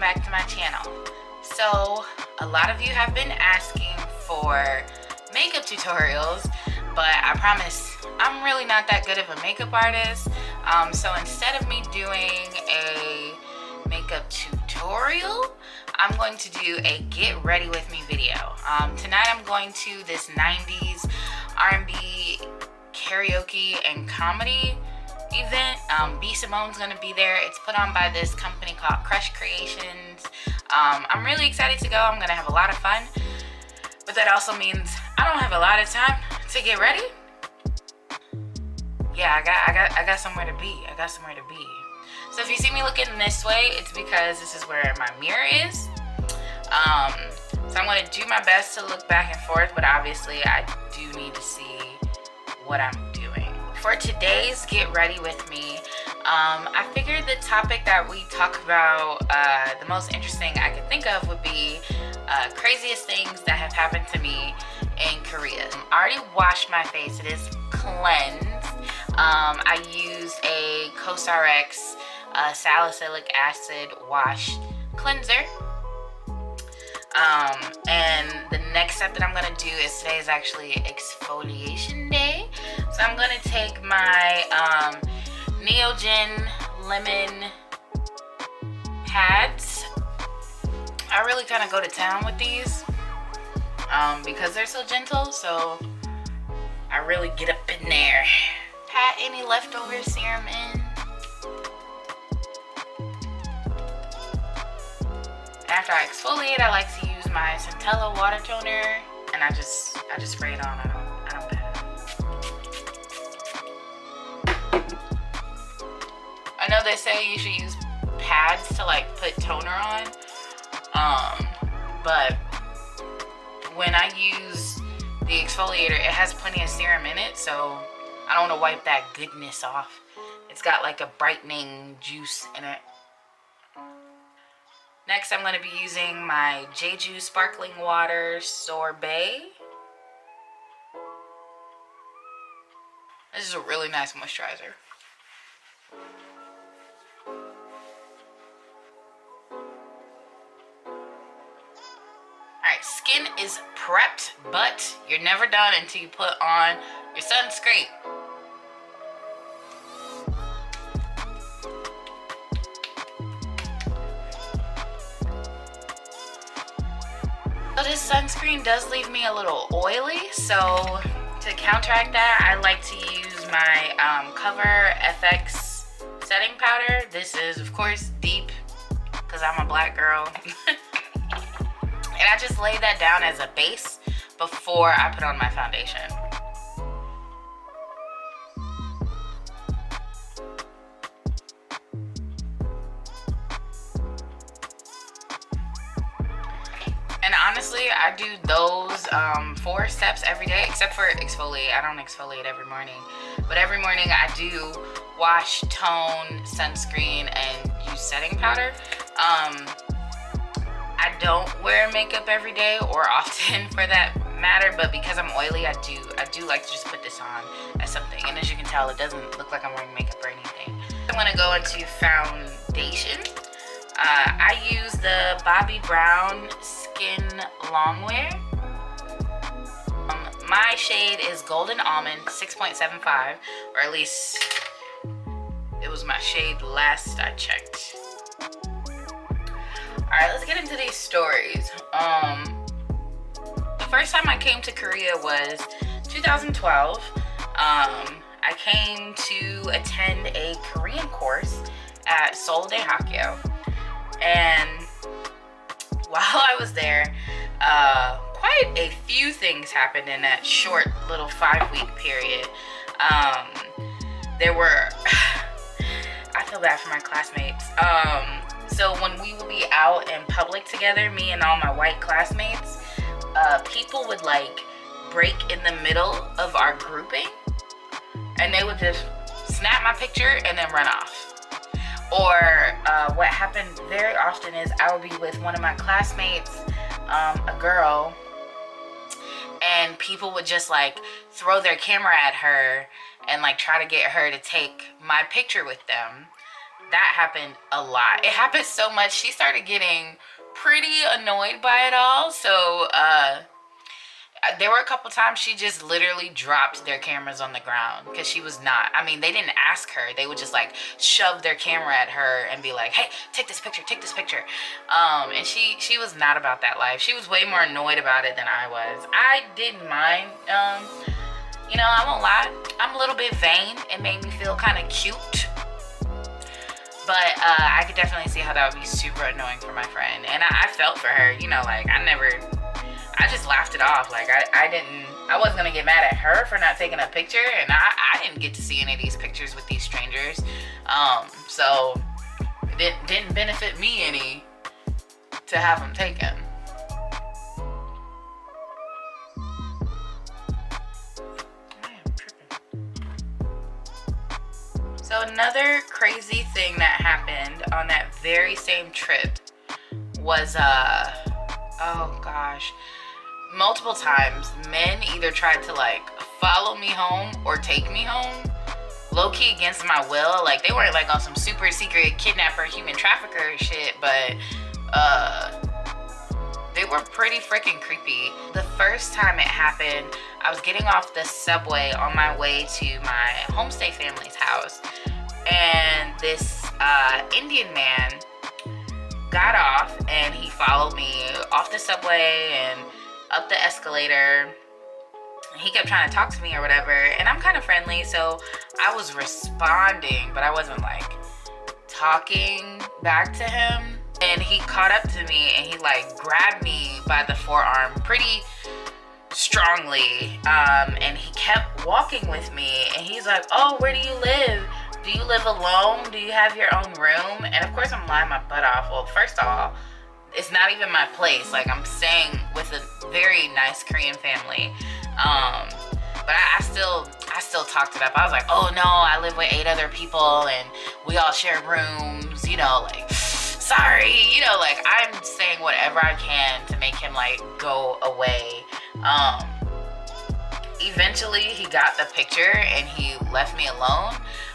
back to my channel. So a lot of you have been asking for makeup tutorials, but I promise I'm really not that good of a makeup artist. So instead of me doing a makeup tutorial, I'm going to do a get ready with me video. Tonight I'm going to this 90s R&B karaoke and comedy event. B Simone's gonna be there. It's put on by this company called Crush Creations. I'm really excited to go. I'm gonna have a lot of fun, but that also means I don't have a lot of time to get ready. Yeah, I got somewhere to be. I got somewhere to be. So if you see me looking this way, it's because this is where my mirror is. So I'm gonna do my best to look back and forth, but obviously I do need to see what I'm doing. For today's Get Ready With Me, I figured the topic that we talk about, the most interesting I could think of would be craziest things that have happened to me in Korea. I already washed my face. It is cleansed. I used a CosRx Salicylic acid wash cleanser. And the next step that I'm gonna do is today is actually exfoliation day. So I'm gonna take my NeoGen lemon pads. I really kind of go to town with these because they're so gentle, so I really get up in there. Pat any leftover serum in. After I exfoliate, I like to use my Centella water toner, and I just spray it on. I don't pat it. I know they say you should use pads to like put toner on, but when I use the exfoliator, it has plenty of serum in it, so I don't want to wipe that goodness off. It's got like a brightening juice in it. Next, I'm going to be using my Jeju sparkling water Sorbet. This is a really nice moisturizer. Alright, skin is prepped, but you're never done until you put on your sunscreen. So this sunscreen does leave me a little oily, so to counteract that, I like to use my CoverFX setting powder. This is, of course, deep, because I'm a black girl. And I just lay that down as a base before I put on my foundation. And honestly, I do those 4 steps every day, except for exfoliate. I don't exfoliate every morning. But every morning I do wash, tone, sunscreen, and use setting powder. I don't wear makeup every day, or often for that matter, but because I'm oily, I do like to just put this on as something. And as you can tell, it doesn't look like I'm wearing makeup or anything. I'm gonna go into foundation. I use the Bobbi Brown Skin Longwear. My shade is Golden Almond 6.75, or at least it was my shade last I checked. Alright, let's get into these stories. The first time I came to Korea was 2012. I came to attend a Korean course at Seoul Daehakyo. And while I was there, quite a few things happened in that short little 5-week period. There were, I feel bad for my classmates. So when we would be out in public together, me and all my white classmates, people would like break in the middle of our grouping, and they would just snap my picture and then run off. Or what happened very often is I would be with one of my classmates, a girl, and people would just like throw their camera at her and like try to get her to take my picture with them. that happened a lot. It happened so much, she started getting pretty annoyed by it all. So there were a couple times she just literally dropped their cameras on the ground because she was not, I mean, they didn't ask her. They would just like shove their camera at her and be like, hey, take this picture, take this picture. And she was not about that life. She was way more annoyed about it than I was. I didn't mind. You know, I won't lie, I'm a little bit vain. It made me feel kind of cute. But I could definitely see how that would be super annoying for my friend. And I felt for her, you know, like I just laughed it off. Like I wasn't gonna get mad at her for not taking a picture, and I didn't get to see any of these pictures with these strangers. So it didn't benefit me any to have them taken. So another crazy thing that happened on that very same trip was oh gosh, multiple times men either tried to like follow me home or take me home, low-key against my will. Like they weren't like on some super secret kidnapper, human trafficker shit, but they were pretty freaking creepy. The first time it happened, I was getting off the subway on my way to my homestay family's house, and this Indian man got off and he followed me off the subway and up the escalator. He kept trying to talk to me or whatever, and I'm kind of friendly, so I was responding, but I wasn't like talking back to him. And he caught up to me and he like grabbed me by the forearm pretty strongly, and he kept walking with me, and he's like, oh, where do you live? Do you live alone? Do you have your own room? And of course I'm lying my butt off. Well, first of all, it's not even my place. Like I'm staying with a very nice Korean family. But I still talked it up. I was like, oh no, I live with 8 other people and we all share rooms, you know, like, sorry, you know, like I'm saying whatever I can to make him like go away. Eventually he got the picture and he left me alone,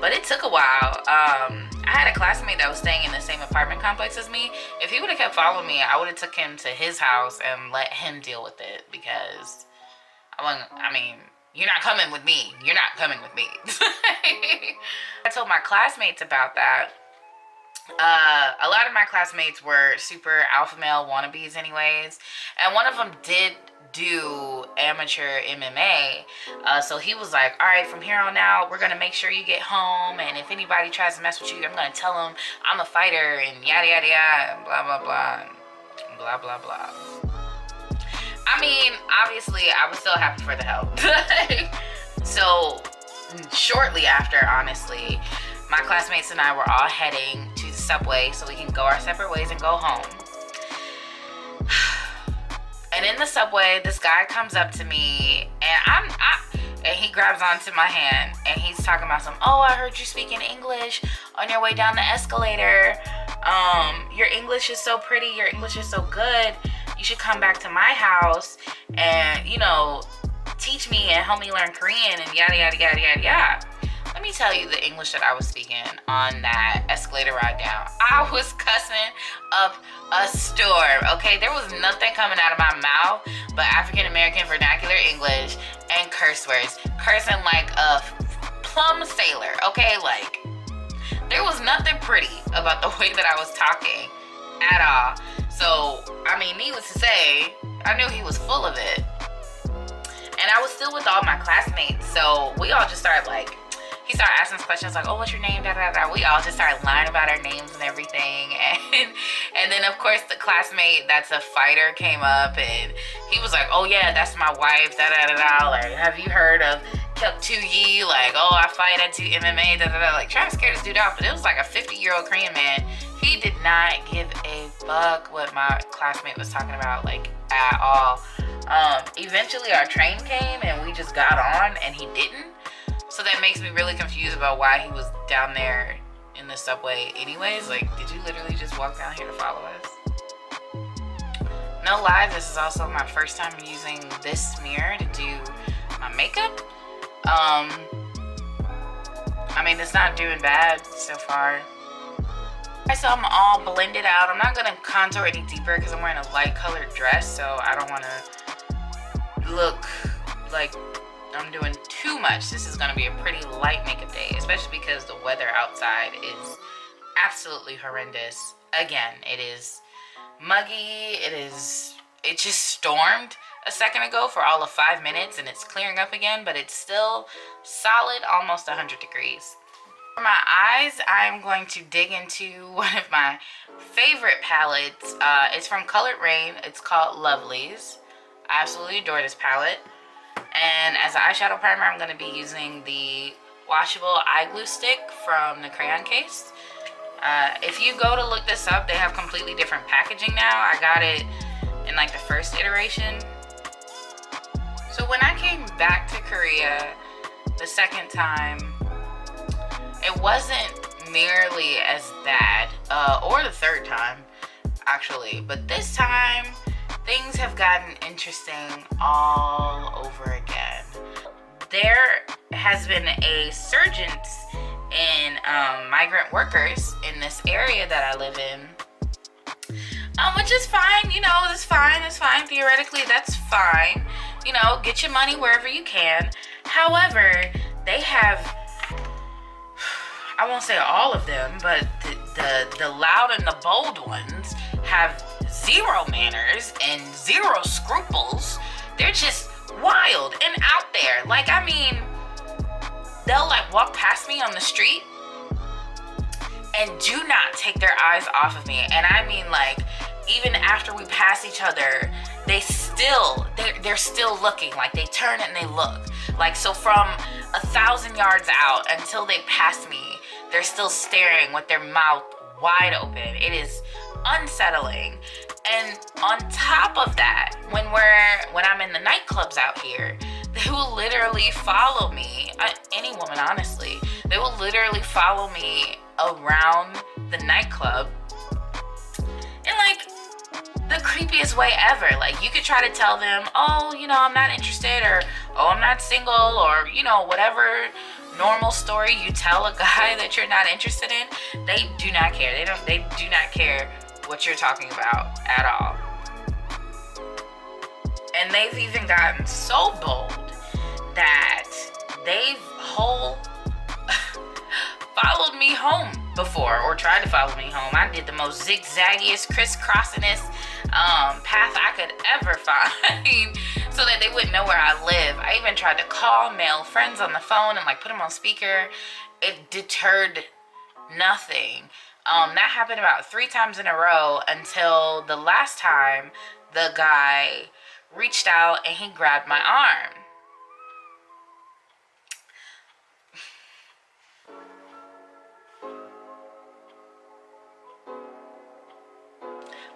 but it took a while. I had a classmate that was staying in the same apartment complex as me. If he would have kept following me, I would have took him to his house and let him deal with it, because I mean, you're not coming with me. You're not coming with me. I told my classmates about that. A lot of my classmates were super alpha male wannabes anyways, and one of them did do amateur MMA, so he was like, all right, from here on out we're gonna make sure you get home, and if anybody tries to mess with you, I'm gonna tell them I'm a fighter and yada yada yada, blah blah blah, blah blah blah. I mean, obviously I was still happy for the help. So shortly after, honestly, my classmates and I were all heading to the subway so we can go our separate ways and go home. And in the subway, this guy comes up to me, and and he grabs onto my hand, and he's talking about oh, I heard you speaking English on your way down the escalator. Your English is so pretty. Your English is so good. You should come back to my house and, you know, teach me and help me learn Korean and yada yada yada yada yada. Let me tell you the English that I was speaking on that escalator ride down. I was cussing up a storm, okay? There was nothing coming out of my mouth but African-American vernacular English and curse words. Cursing like a plum sailor, okay? Like, there was nothing pretty about the way that I was talking at all. So, I mean, needless to say, I knew he was full of it. And I was still with all my classmates, so we all just started like, he started asking us questions like, oh, what's your name, da da da. We all just started lying about our names and everything. And then of course the classmate that's a fighter came up, and he was like, oh yeah, that's my wife, da da da da. Like, have you heard of Kyuk Tu Yi? Like, oh, I fight, I do MMA, da da da. Like, trying to scare this dude off. But it was like a 50-year-old Korean man. He did not give a fuck what my classmate was talking about, like, at all. Eventually our train came and we just got on and he didn't. So that makes me really confused about why he was down there in the subway anyways. Like, did you literally just walk down here to follow us? No lie, this is also my first time using this mirror to do my makeup. I mean, it's not doing bad so far. Alright, so I'm all blended out. I'm not gonna contour any deeper because I'm wearing a light colored dress, so I don't want to look like I'm doing too much. This is gonna be a pretty light makeup day, especially because the weather outside is absolutely horrendous. Again, it is muggy. It just stormed a second ago for all of 5 minutes, and it's clearing up again, but it's still solid, almost 100 degrees. For my eyes, I'm going to dig into one of my favorite palettes. It's from Raine. It's called Lovelies. I absolutely adore this palette. And as an eyeshadow primer, I'm going to be using the washable eye glue stick from the Crayon case. If you go to look this up, they have completely different packaging now. I got it in like the first iteration. So when I came back to Korea the second time, it wasn't nearly as bad, or the third time actually, but this time things have gotten interesting all over again. There has been a surge in migrant workers in this area that I live in, which is fine. You know, it's fine. Theoretically, that's fine. You know, get your money wherever you can. However, they have, I won't say all of them, but the loud and the bold ones have zero manners and zero scruples. They're just wild and out there. Like, I mean, they'll like walk past me on the street and do not take their eyes off of me. And I mean, like, even after we pass each other, they're still looking. Like, they turn and they look. Like, so from 1,000 yards out until they pass me, they're still staring with their mouth wide open. It is unsettling. And on top of that, when I'm in the nightclubs out here, they will literally follow me. Any woman, honestly, they will literally follow me around the nightclub in like the creepiest way ever. Like, you could try to tell them, oh, you know, I'm not interested, or oh, I'm not single, or, you know, whatever normal story you tell a guy that you're not interested in. They do not care. They do not care what you're talking about at all. And they've even gotten so bold that they've followed me home before, or tried to follow me home. I did the most zigzaggiest, crisscrossingest path I could ever find so that they wouldn't know where I live. I even tried to call male friends on the phone and like put them on speaker. It deterred nothing. That happened about 3 times in a row until the last time the guy reached out and he grabbed my arm.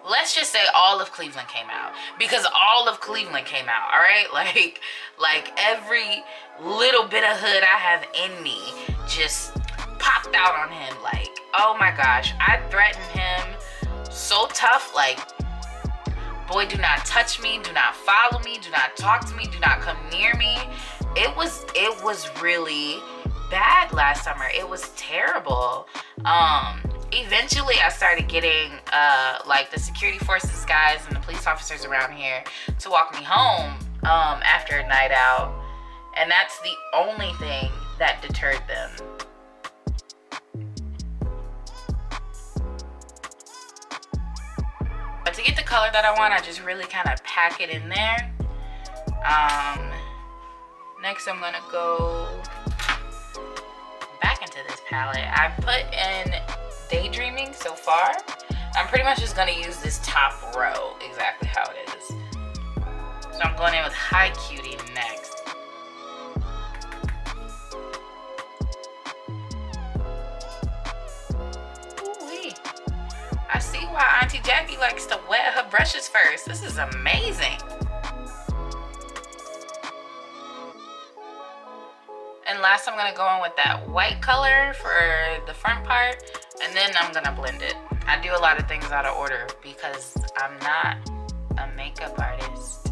Let's just say all of Cleveland came out, because all of Cleveland came out, all right? Like every little bit of hood I have in me just popped out on him. Like, oh my gosh, I threatened him so tough. Like, boy, do not touch me, do not follow me, do not talk to me, do not come near me. It was really bad last summer. It was terrible. Eventually I started getting like the security forces guys and the police officers around here to walk me home after a night out, and that's the only thing that deterred them. But to get the color that I want, I just really kind of pack it in there. Next I'm gonna go back into this palette. I put in Daydreaming so far. I'm pretty much just gonna use this top row exactly how it is. So I'm going in with High Cutie next. Ooh-wee. I see why Auntie Jackie likes to wet her brushes first. This is amazing. And last I'm gonna go in with that white color for the front part, and then I'm gonna blend it. I do a lot of things out of order because I'm not a makeup artist.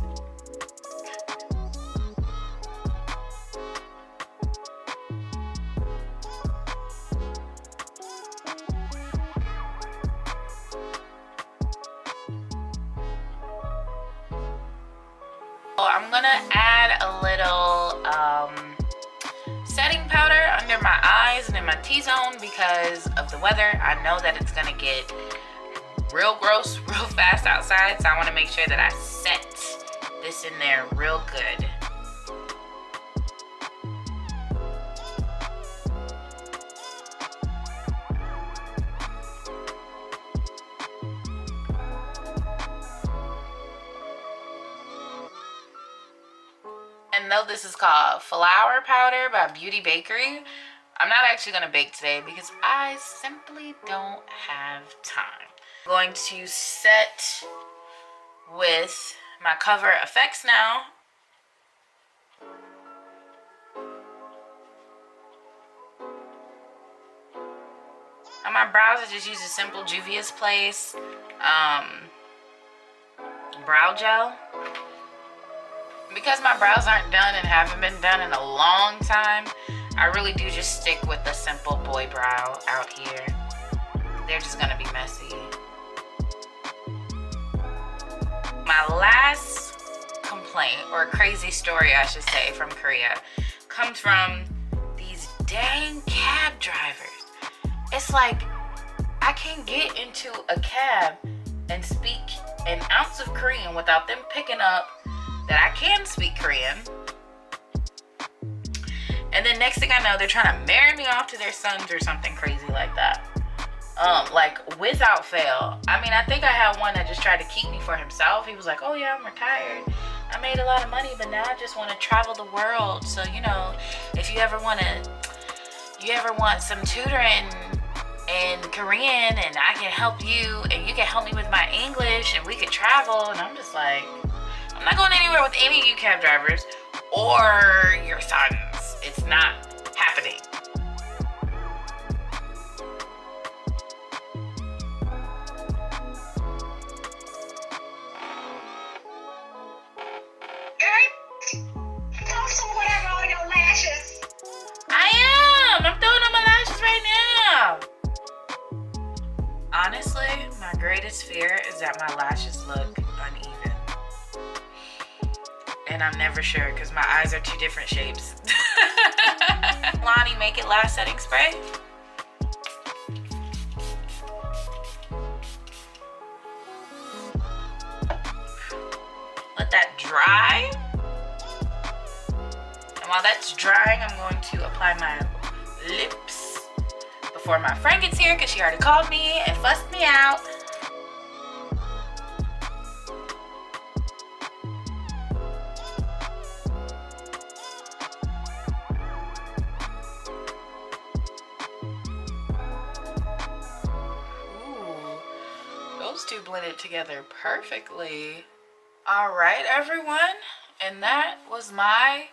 I'm gonna add a little setting powder under my eyes and in my T-zone because of the weather. I know that it's gonna get real gross real fast outside, so I want to make sure that I set this in there real good. And though this is called Flour Powder by Beauty Bakerie, I'm not actually going to bake today because I simply don't have time. I'm going to set with my CoverFX now. On my brows, I just use a simple Juvia's Place brow gel. Because my brows aren't done and haven't been done in a long time, I really do just stick with the simple boy brow out here. They're just gonna be messy. My last complaint, or crazy story I should say, from Korea comes from these dang cab drivers. It's like I can't get into a cab and speak an ounce of Korean without them picking up that I can speak Korean. And then next thing I know, they're trying to marry me off to their sons or something crazy like that. Like without fail. I mean, I think I had one that just tried to keep me for himself. He was like, oh yeah, I'm retired. I made a lot of money, but now I just want to travel the world. So, you know, if you ever want some tutoring in Korean and I can help you and you can help me with my English and we could travel. And I'm just like, I'm not going anywhere with any of you cab drivers or your sons. It's not happening. I'm throwing on my lashes right now. Honestly, my greatest fear is that my lashes look uneven. And I'm never sure because my eyes are two different shapes. Lonnie Make It Last setting spray. Let that dry. And while that's drying, I'm going to apply my lips before my friend gets here because she already called me and fussed me out. Ooh, those two blended together perfectly. All right, everyone, and that was my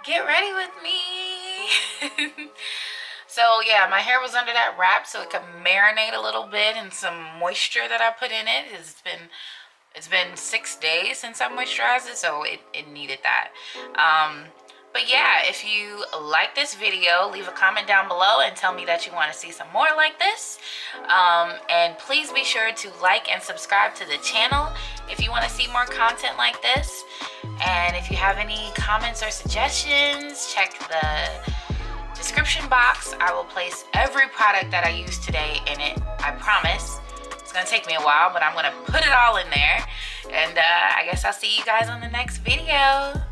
get ready with me. So yeah, my hair was under that wrap so it could marinate a little bit in some moisture that I put in it. It's been 6 days since I moisturized it, so it needed that. But yeah, if you like this video, leave a comment down below and tell me that you want to see some more like this. And please be sure to like and subscribe to the channel if you want to see more content like this. And if you have any comments or suggestions, check the description box. I will place every product that I used today in it. I promise. It's going to take me a while, but I'm going to put it all in there. And I guess I'll see you guys on the next video.